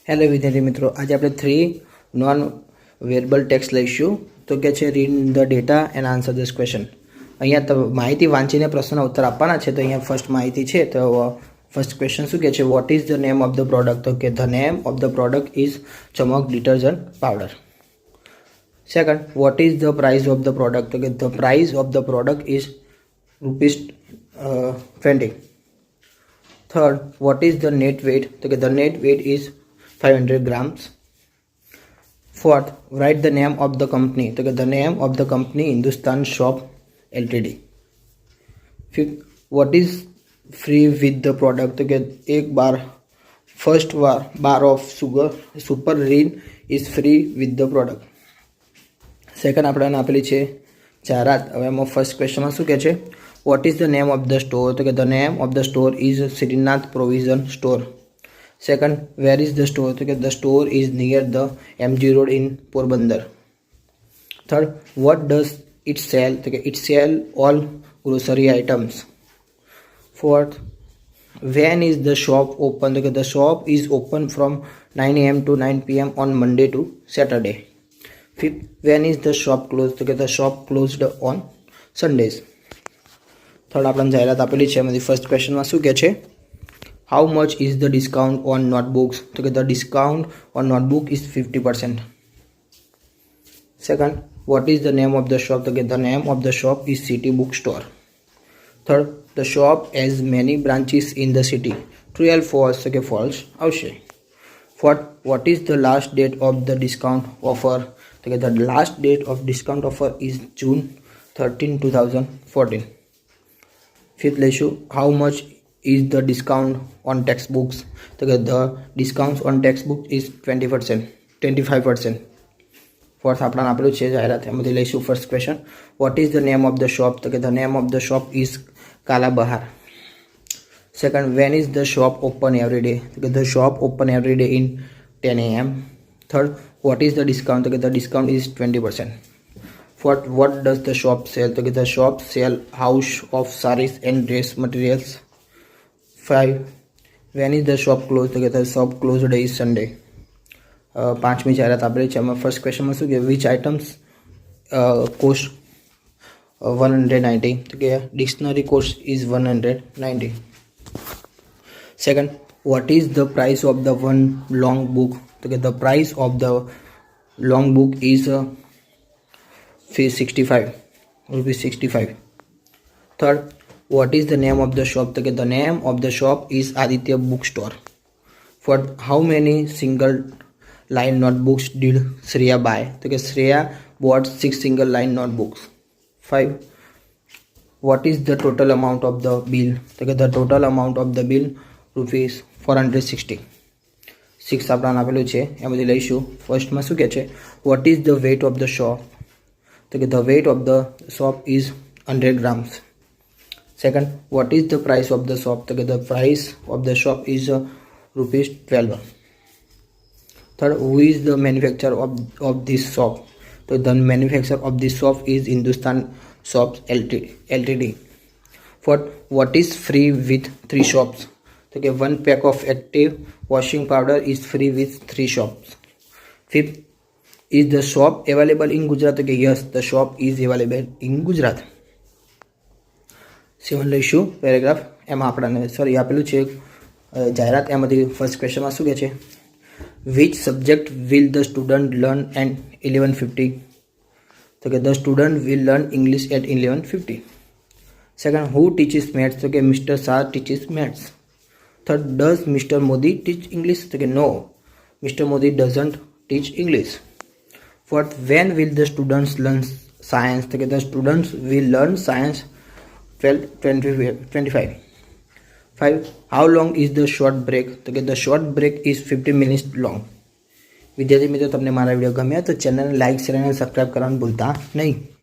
Hello વિદ્યાર્થી મિત્રો, આજે આપણે 3 નોન વેરેબલ ટેક્સ્ટ લઈશું. તો કે છે read the data and answer this question. અહીંયા તો માહિતી વાંચીને પ્રશ્નના ઉત્તર આપવાના છે. તો અહીંયા ફર્સ્ટ માહિતી છે. તો ફર્સ્ટ ક્વેશ્ચન શું કહે છે? What is the name of the product? તો કે the name of the product is Chamak detergent powder. Second, what is the price of the product? તો કે the price of the product is ₹20. Third, what is the net weight? So the net weight is 500 grams. Fourth, write the name of the company. So the name of the company Hindustan Shop Ltd. Fifth, what is free with the product? So एक बार first bar of sugar super lean is free with the product. Second આપણે આપેલી છે જાહેરાત. હવે એમાં first ક્વેશ્ચનમાં શું કહે છે? What is the name of the store? So the name of the store is Srinath Provision Store. Second, where is the store? So the store is near the MG Road in Porbandar. Third, what does it sell? So it sell all grocery items. Fourth, when is the shop open? So the shop is open from 9 AM to 9 PM on Monday to Saturday. Fifth, when is the shop closed? So the shop closed on Sundays. Third આપણને જાહેરાત આપેલી છે. એમાંથી first ક્વેશ્ચનમાં શું કહે છે? How much is the discount on notebooks? તો કે the discount on notebook is 50%. Second, what is the name of the shop? તો કે the name of the shop is city book store. Third, the shop has many branches in the city. True L false? તો કે false આવશે. Fourth, vote is the last date of the discount offer? તો કે the last date of discount offer is June 13, 2014. Fifth લઈશું, how much is the discount on text books? તો કે the discount on text book is 25%. Fourth આપણને આપેલું છે જાહેરાત. એમાંથી લઈશું first question, what is the name of the shop? તો કે the name of the shop is Kala Bahar. Second, when is the shop open every day? તો કે the shop open every day in 10 AM. Third, vote is the discount? તો કે the discount is 20%. Fourth, what does the shop sell? So the shop sell house of sarees and dress materials. 5, when is the shop closed? So the shop closed day is Sunday. પાંચમી જાહેરાત આપેલી છે. એમાં first ક્વેશ્ચનમાં શું કે which items cost 190? તો કે dictionary cost is 190. Second, what is the price of the one long book? તો કે the price of the long book is ₹65. Third, what is the name of the shop? So the name of the shop is Aditya Bookstore. Fourth, how many single line notebooks did Shreya buy? So Shreya bought 6 single line notebooks. 5, what is the total amount of the bill? So the total amount of the bill ₹460. 6 આપણને આપેલું છે. એમાંથી લઈશું ફર્સ્ટમાં શું કહે છે? what is the weight of the shop? So the weight of the shop is 100 grams. Second, what is the price of the shop? So the price of the shop is ₹12. Third, who is the manufacturer of this shop? So the manufacturer of this shop is Hindustan Shops Ltd. Fourth, what is free with 3 shops? So 1 pack of active washing powder is free with 3 shops. Fifth, is the shop available in Gujarat? Okay, yes, the shop is available in Gujarat. 7 લઈશું paragraph. એમાં આપણને આપેલું છે જાહેરાત. એમાંથી first ક્વેશ્ચનમાં શું કહે છે? Which subject will the student learn at 11:50? તો કે the student will learn English at 11:50. Second, who teaches maths? તો કે mister Shah teaches maths. Third, does mister Modi teach English? તો કે no, mister Modi doesn't teach English. Fourth, when will the students learn science? So the students will learn science 12:25. 5, how long is the short break? So the short break is 50 minutes long. વિદ્યાર્થી મિત્રો, તમને મારા video ગમ્યા તો ચેનલને like, share અને subscribe કરવાનું ભૂલતા નહીં.